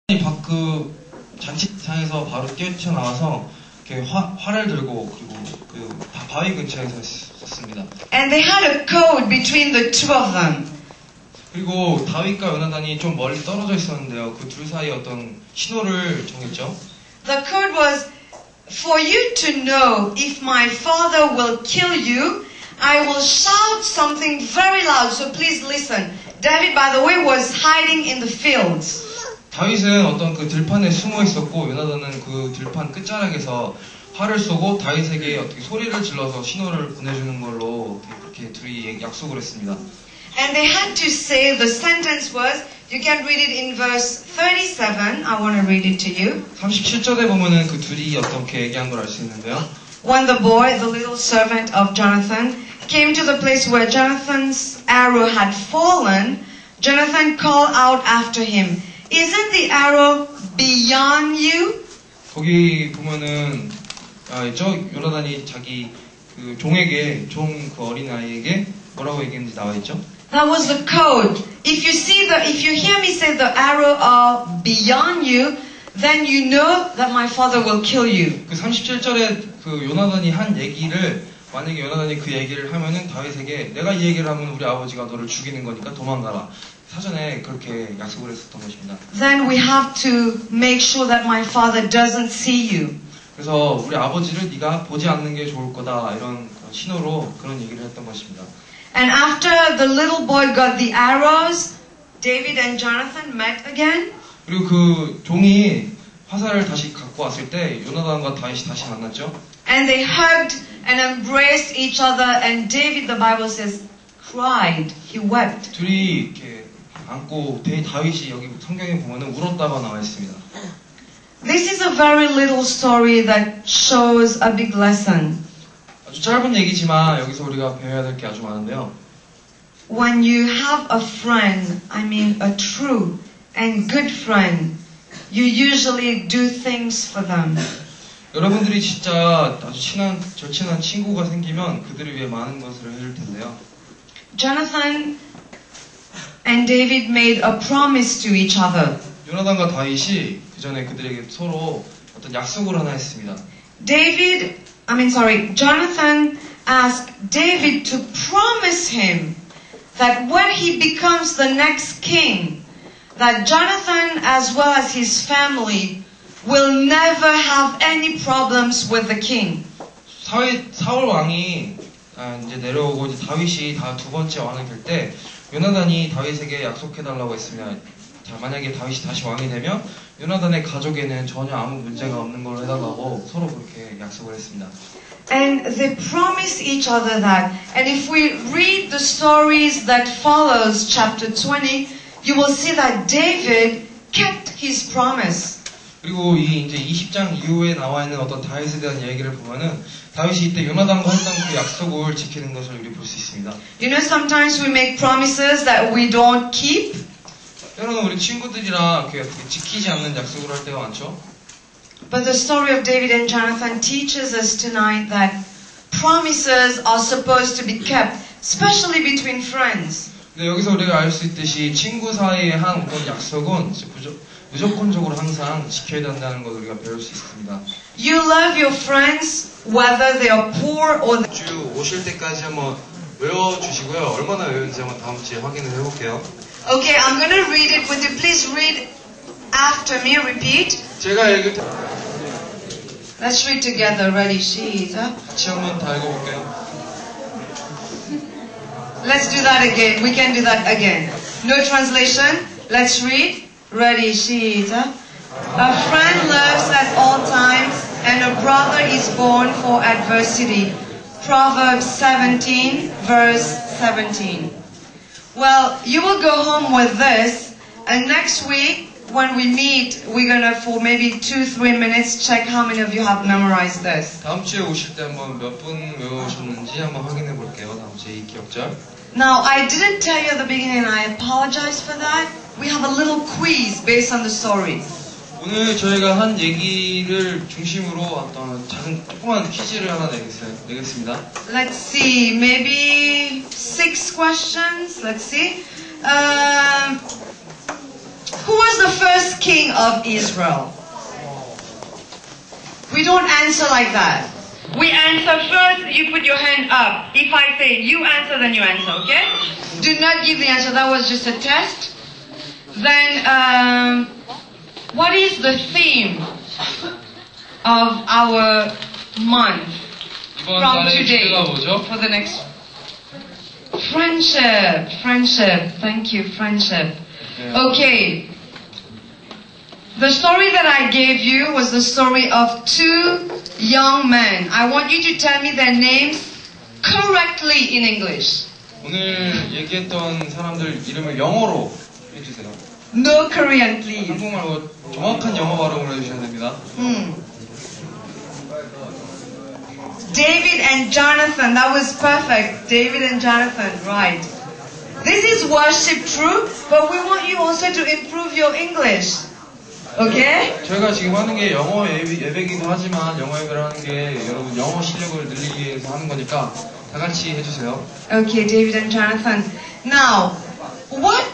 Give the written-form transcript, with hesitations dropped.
그 잔치상에서 바로 뛰어나와서 이렇게 활을 들고 그리고 그 바위 근처에서 섰습니다. And they had a code between the two of them. 그리고 다윗과 요나단이 좀 멀리 떨어져 있었는데요. 그 둘 사이에 어떤 신호를 정했죠. The code was, for you to know if my father will kill you, I will shout something very loud, so please listen. David, by the way, was hiding in the fields. 다윗은 어떤 그 들판에 숨어 있었고 요나단은 그 들판 끝자락에서 활을 쏘고 다윗에게 어떻게 소리를 질러서 신호를 보내주는 걸로 그렇게 둘이 약속을 했습니다. And they had to say, the sentence was, you can read it in verse 37. I want to read it to you. 37절에 보면은 그 둘이 어떻게 얘기한 걸 알 수 있는데요. When the boy, the little servant of Jonathan, came to the place where Jonathan's arrow had fallen, Jonathan called out after him, Isn't the arrow beyond you? 거기 보면은 요나단이 자기 그 종에게 그 어린 아이에게 뭐라고 얘기했는지 나와 있죠? That was the code. If you hear me say the arrow are beyond you, then you know that my father will kill you. 그 37절에 그 요나단이 한 얘기를 만약에 요나단이 그 얘기를 하면은 다윗에게 내가 이 얘기를 하면 우리 아버지가 너를 죽이는 거니까 도망가라. 사전에 그렇게 약속을 했었던 것입니다. Then we have to make sure that my father doesn't see you. 그래서 우리 아버지를 네가 보지 않는 게 좋을 거다 이런 신호로 그런 얘기를 했던 것입니다. And after the little boy got the arrows, David and Jonathan met again. 그리고 그 종이 화살을 다시 갖고 왔을 때 요나단과 다윗이 다시 만났죠. And they hugged and embraced each other, and David, the Bible says, cried. He wept. 둘이 이렇게 안고 다윗이 여기 성경에 보면은 울었다가 나와 있습니다. This is a very little story that shows a big lesson. 아주 짧은 얘기지만 여기서 우리가 배워야 될 게 아주 많은데요. When you have a friend, I mean a true and good friend, you usually do things for them. 여러분들이 진짜 아주 절친한 친구가 생기면 그들을 위해 많은 것을 해줄 텐데요. Jonathan and David made a promise to each other. 요나단과 다윗이 그 전에 그들에게 서로 어떤 약속을 하나 했습니다. Jonathan asked David to promise him that when he becomes the next king, that Jonathan as well as his family will never have any problems with the king. 사울 왕이 이제 내려오고 이제 다윗이 두 번째 왕이 될 때 요나단이 다윗에게 약속해달라고 했으면 자, 만약에 다윗이 다시 왕이 되면 요나단의 가족에는 전혀 아무 문제가 없는 걸로 해달라고 서로 그렇게 약속을 했습니다. And they promised each other that. And if we read the stories that follows chapter 20, you will see that David kept his promise. 그리고 이제 20장 이후에 나와 있는 어떤 다윗에 대한 얘기를 보면은 다윗이 이때 요나단과 했던 그 약속을 지키는 것을 우리 볼 수 있습니다. You know, sometimes we make promises that we don't keep. 때로는 우리 친구들이랑 이렇게 지키지 않는 약속을 할 때가 많죠. But the story of David and Jonathan teaches us tonight that promises are supposed to be kept, especially between friends. 근데 여기서 우리가 알 수 있듯이 친구 사이에 한 어떤 약속은 무조건적으로 항상 지켜야 된다는 걸 우리가 배울 수 있습니다. You love your friends whether they are poor or 주 오실 때까지 한번 외워주시고요. 얼마나 외웠는지 한번 다음 주에 확인을 해볼게요. Okay, I'm going to read it. Would you please read after me? Repeat. 제가 읽을 때 Let's read together. Ready? 시작. 같이 한번 다 읽어볼게요. Let's do that again. We can do that again. No translation. Let's read. Ready? 시작. A friend loves at all times, and a brother is born for adversity. Proverbs 17, verse 17. Well, you will go home with this, and next week, when we meet, we're gonna, for maybe 2-3 minutes, check how many of you have memorized this. 다음 주에 오실 때 한번 몇 분 외우셨는지 한번 확인해 볼게요. 다음 주에 이 기억절. Now, I didn't tell you at the beginning, and I apologize for that. We have a little quiz based on the story. 오늘 저희가 한 얘기를 중심으로 어떤 작은 조그만 퀴즈를 하나 내겠습니다. Let's see, maybe 6 questions. Let's see. Who was the first king of Israel? We don't answer like that. We answer first, you put your hand up. If I say you answer, then you answer, okay? Do not give the answer. That was just a test. Then, what is the theme of our month 이번 from 달의 today 주제가 뭐죠? for the next? Friendship. Friendship. Thank you, friendship. 네. Okay. The story that I gave you was the story of two young men. I want you to tell me their names correctly in English. 오늘 얘기했던 사람들 이름을 영어로 해주세요. No Korean, please. 한국말로 정확한 영어 발음을 해주셔야 됩니다. David and Jonathan. That was perfect. David and Jonathan. Right. This is worship, true, but we want you also to improve your English. Okay? 저희가 지금 하는 게 영어 예배기도 하지만 영어 예배를 하는 게 여러분 영어 실력을 늘리기 위해서 하는 거니까 다 같이 해주세요. Okay, David and Jonathan. Now, what